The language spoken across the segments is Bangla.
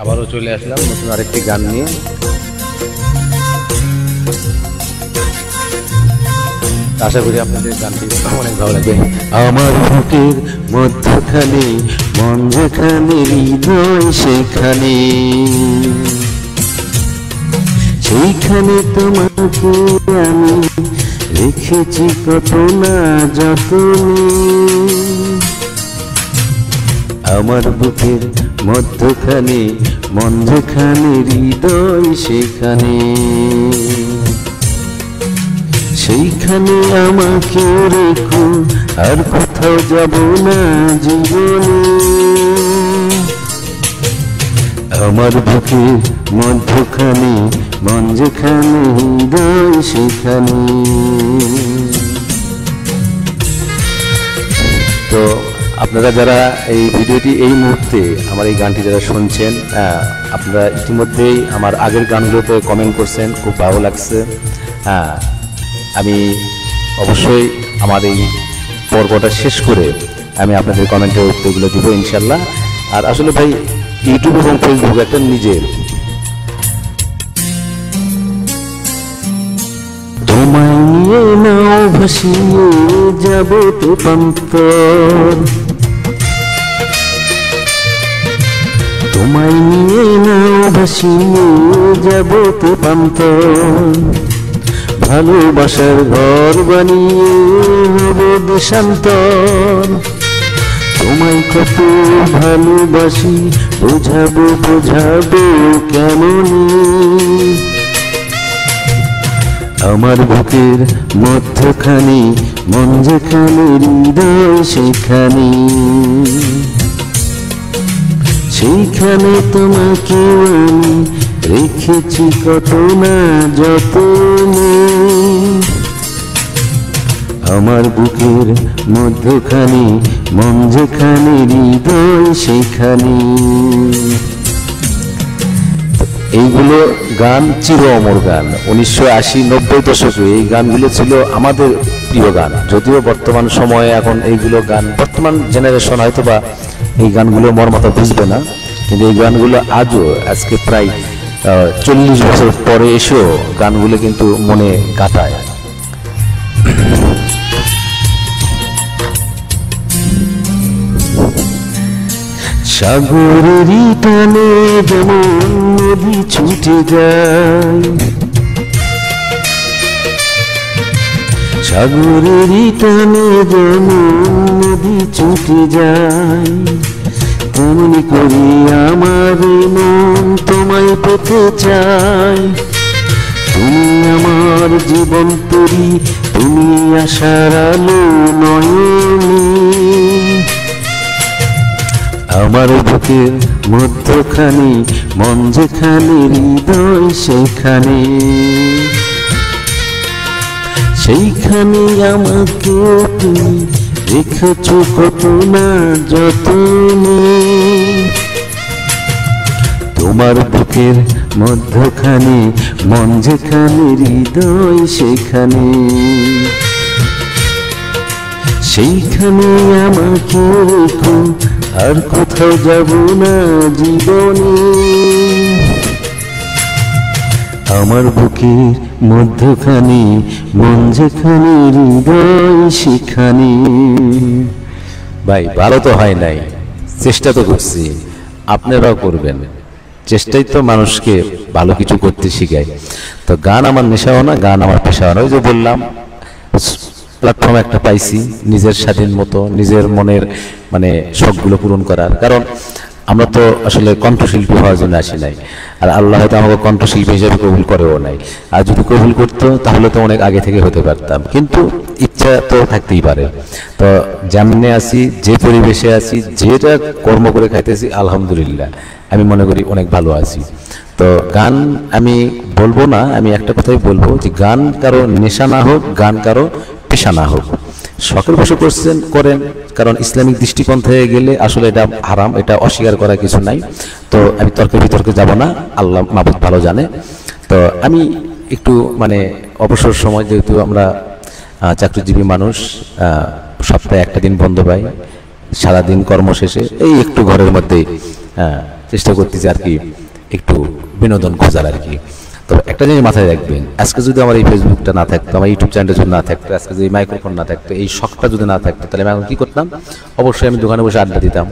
আবারও চলে আসলাম নতুন আরেকটি গান নিয়ে। আশা করি আপনাদের গানটি অনেক ভালো লাগবে। আমার বুকের মধ্যখানে মন যেখানে হৃদয় সেখানে, সেইখানে তোমাকে আমি রেখেছি কত না যতনে। আমার বুকের মধ্যখানে মন যেখানে হৃদয় সেখানে, সেইখানে আমাকে রেখো আর কোথাও যাব না জীবনে। আমার বুকের মধ্যখানে মন যেখানে হৃদয় সেখানে। তো আপনারা যারা এই ভিডিওটি এই মুহূর্তে আমার এই গানটি যারা শুনছেন, আপনারা ইতিমধ্যেই আমার আগের গানগুলোতে কমেন্ট করছেন, খুব ভালো লাগছে। আমি অবশ্যই আমার এই পর্বটা শেষ করে আমি আপনাদের কমেন্টের উত্তরগুলো দিব ইনশাল্লাহ। আর আসলে ভাই ইউটিউব এবং ফেসবুক একটা নিজের। তোমায় নিয়ে নাও ভাসিয়ে যাব তেপান্তর, তোমায় নিয়ে নাও ভাসিয়ে যাব তেপান্তর। ভালোবাসার ঘর বানিয়ে হব দেশান্তর। তোমায় কত ভালোবাসি বোঝাবো বোঝাবো কেমনি। আমার বুকের মধ্যখানে মন যেখানে হৃদয় সেখানে, সেইখানে তোমাকে আমি রেখেছি কত না যতনে। আমার বুকের মধ্যখানে মন যেখানে হৃদয় সেখানে। এইগুলো গান চির অমর গান। 1980-90 দশকে এই গানগুলো ছিল আমাদের প্রিয় গান। যদিও বর্তমান সময়ে এখন এইগুলো গান, বর্তমান জেনারেশন হয়তো বা এই গানগুলো মর্মতা বুঝবে না, কিন্তু এই গানগুলো আজও আজকে প্রায় 40 বছর পরে এসেও গানগুলো কিন্তু মনে কাটায়। সাগরেরই টানে যেমন নদী ছুটে যায়, সাগরেরই টানে যেমন নদী ছুটে যায়, তেমনি করি আমার মন তোমায় পেতে চায়। তুমি আমার জীবন তরি, তুমি আশার আলো নয়নে। আমার বুকের মধ্যখানে মন যেখানে হৃদয় সেখানে, সেইখানে আমাকে তুমি রেখেছ কত না যতনে। তোমার বুকের মধ্যখানে মন যেখানে হৃদয় সেখানে, সেইখানে আমাকে রেখো আর কোথাও যাব না জীবনে। আমার বুকের মধ্যখানে মন যেখানে হৃদয় সেখানে। ভাই ভালো তো হয় নাই, চেষ্টা তো করছি, আপনারাও করবেন। চেষ্টাই তো মানুষকে ভালো কিছু করতে শিখায়। তো গান আমার নেশাও না, গান আমার পেশাও না। ওই যে বললাম, প্ল্যাটফর্ম একটা পাইছি নিজের স্বাধীন মতো নিজের মনের মানে শখগুলো পূরণ করার। কারণ আমরা তো আসলে কণ্ঠশিল্পী হওয়ার জন্য আসি নাই, আর আল্লাহ হয়তো আমাকে কণ্ঠশিল্পী হিসেবে কবুল করেও নাই। আর যদি কবুল করতো তাহলে তো অনেক আগে থেকে হতে পারতাম, কিন্তু ইচ্ছা তো থাকতেই পারে। তো যেমনে আছি, যে পরিবেশে আছি, যেটা কর্ম করে খাইতেছি, আলহামদুলিল্লাহ আমি মনে করি অনেক ভালো আছি। তো গান আমি বলবো না, আমি একটা কথাই বলবো যে গান কারো নেশা না হোক, গান কারো পেশা না হোক, শখের বশে করছেন করেন, কারণ ইসলামিক দৃষ্টিকোণ থেকে গেলে আসলে এটা হারাম, এটা অস্বীকার করার কিছু নাই। তো আমি তর্কে বিতর্কে যাব না, আল্লাহ মাবুদ ভালো জানে। তো আমি একটু মানে অবসর সময়, যেহেতু আমরা চাকরিজীবী মানুষ, সপ্তাহে একটা দিন বন্ধ পাই, সারাদিন কর্ম শেষে এই একটু ঘরের মধ্যে চেষ্টা করতেছি আর কি একটু বিনোদন খোঁজার আর কি। তো একটা জিনিস মাথায় রাখবেন, আজকে যদি আমার এই ফেসবুকটা না থাকতো, আমার ইউটিউব চ্যানেলটা যদি না থাকতো, আজকে যদি মাইক্রোফোন না থাকতো, এই শখটা যদি না থাকতো, তাহলে আমি এখন কী করতাম? অবশ্যই আমি দোকানে বসে আড্ডা দিতাম,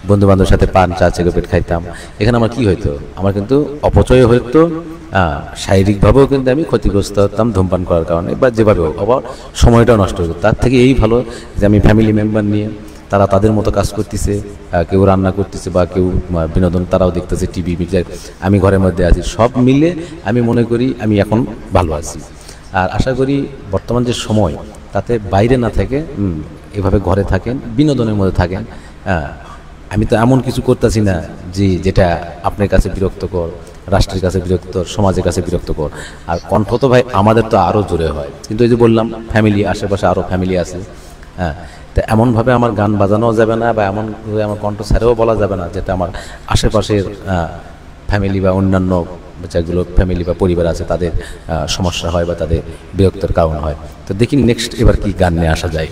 বন্ধু বান্ধবের সাথে পান চা সিগারেট খাইতাম। এখানে আমার কি হইতো? আমার কিন্তু অপচয় হইতো, শারীরিকভাবেও কিন্তু আমি ক্ষতিগ্রস্ত হতাম ধূমপান করার কারণে, বা যেভাবে হোক, আবার সময়টাও নষ্ট হতো। তার থেকে এই ভালো যে আমি ফ্যামিলি মেম্বার নিয়ে তারা তাদের মতো কাজ করতেছে, কেউ রান্না করতেছে বা কেউ বিনোদন তারাও দেখতেছে টিভি মিডিয়া, আমি ঘরের মধ্যে আছি, সব মিলে আমি মনে করি আমি এখন ভালো আছি। আর আশা করি বর্তমান যে সময় তাতে বাইরে না থেকে এভাবে ঘরে থাকেন, বিনোদনের মধ্যে থাকেন। আমি তো এমন কিছু করতেছি না যেটা আপনার কাছে বিরক্তকর, রাষ্ট্রের কাছে বিরক্তকর, সমাজের কাছে বিরক্তকর। আর কণ্ঠ তো ভাই আমাদের তো আরও জোরে হয়, কিন্তু এই যে বললাম ফ্যামিলি, আশেপাশে আরও ফ্যামিলি আছে। তো এমনভাবে আমার গান বাজানোও যাবে না, বা এমনভাবে আমার কণ্ঠ ছাড়েও বলা যাবে না যেটা আমার আশেপাশের ফ্যামিলি বা অন্যান্য যেগুলো ফ্যামিলি বা পরিবার আছে তাদের সমস্যা হয় বা তাদের বিরক্তের কারণ হয়। তো দেখি নেক্সট এবার কি গান নিয়ে আসা যায়।